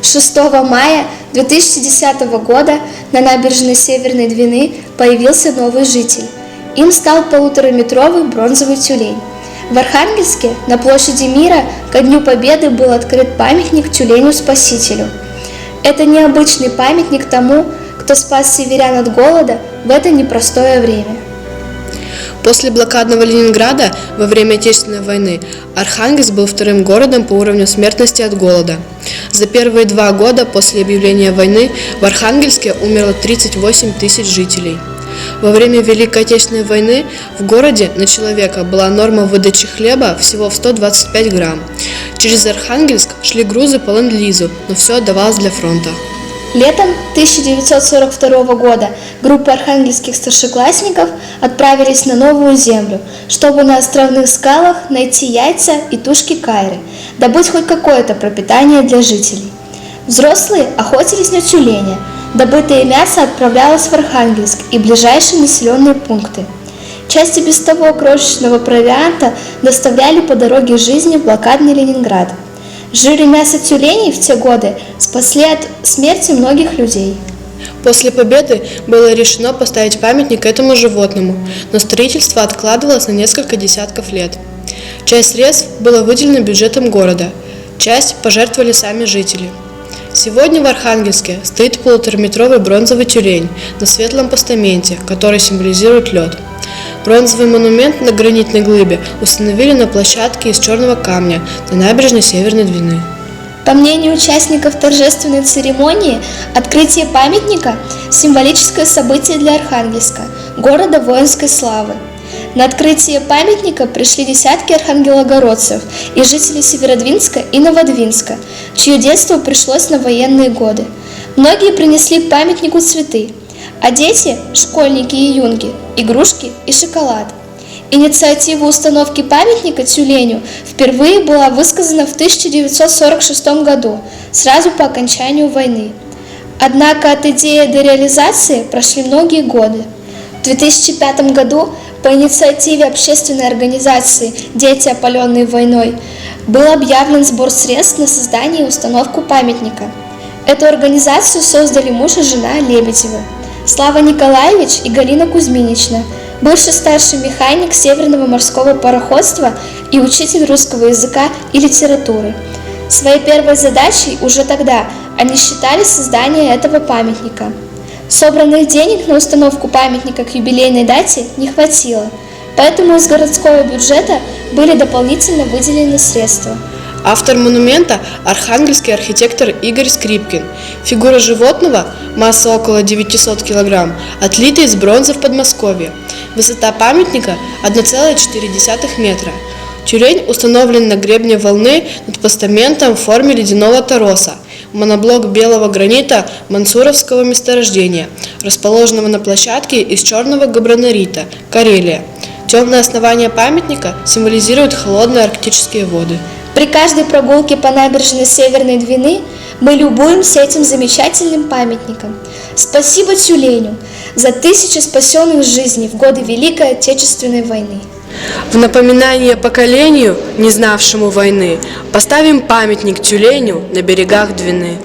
6 мая 2010 года на набережной Северной Двины появился новый житель. Им стал полутораметровый бронзовый тюлень. В Архангельске на площади Мира ко Дню Победы был открыт памятник тюленю-спасителю. Это необычный памятник тому, кто спас северян от голода в это непростое время. После блокадного Ленинграда во время Отечественной войны Архангельск был вторым городом по уровню смертности от голода. За первые 2 года после объявления войны в Архангельске умерло 38 тысяч жителей. Во время Великой Отечественной войны в городе на человека была норма выдачи хлеба всего в 125 грамм. Через Архангельск шли грузы по ленд-лизу, но все отдавалось для фронта. Летом 1942 года группа архангельских старшеклассников отправились на Новую Землю, чтобы на островных скалах найти яйца и тушки кайры, добыть хоть какое-то пропитание для жителей. Взрослые охотились на тюленя, добытое мясо отправлялось в Архангельск и ближайшие населенные пункты. Часть без того крошечного провианта доставляли по дороге жизни в блокадный Ленинград. Жир и мясо тюленей в те годы спасли от смерти многих людей. После победы было решено поставить памятник этому животному, но строительство откладывалось на несколько десятков лет. Часть средств была выделена бюджетом города, часть пожертвовали сами жители. Сегодня в Архангельске стоит полутораметровый бронзовый тюлень на светлом постаменте, который символизирует лед. Бронзовый монумент на гранитной глыбе установили на площадке из черного камня на набережной Северной Двины. По мнению участников торжественной церемонии, открытие памятника – символическое событие для Архангельска, города воинской славы. На открытие памятника пришли десятки архангелогородцев и жителей Северодвинска и Новодвинска, чье детство пришлось на военные годы. Многие принесли к памятнику цветы, а дети, школьники и юнги, игрушки и шоколад. Инициатива установки памятника тюленю впервые была высказана в 1946 году, сразу по окончанию войны. Однако от идеи до реализации прошли многие годы. В 2005 году по инициативе общественной организации «Дети, опаленные войной» был объявлен сбор средств на создание и установку памятника. Эту организацию создали муж и жена Лебедевы, Слава Николаевич и Галина Кузьминична, бывший старший механик Северного морского пароходства и учитель русского языка и литературы. Своей первой задачей уже тогда они считали создание этого памятника. Собранных денег на установку памятника к юбилейной дате не хватило, поэтому из городского бюджета были дополнительно выделены средства. Автор монумента – архангельский архитектор Игорь Скрипкин. Фигура животного, масса около 900 кг, отлита из бронзы в Подмосковье. Высота памятника – 1,4 метра. Тюлень установлен на гребне волны над постаментом в форме ледяного тороса. Моноблок белого гранита мансуровского месторождения, расположенного на площадке из черного габронорита, Карелия. Темное основание памятника символизирует холодные арктические воды. При каждой прогулке по набережной Северной Двины мы любуемся этим замечательным памятником. Спасибо тюленю за тысячи спасенных жизней в годы Великой Отечественной войны. В напоминание поколению, не знавшему войны, поставим памятник тюленю на берегах Двины.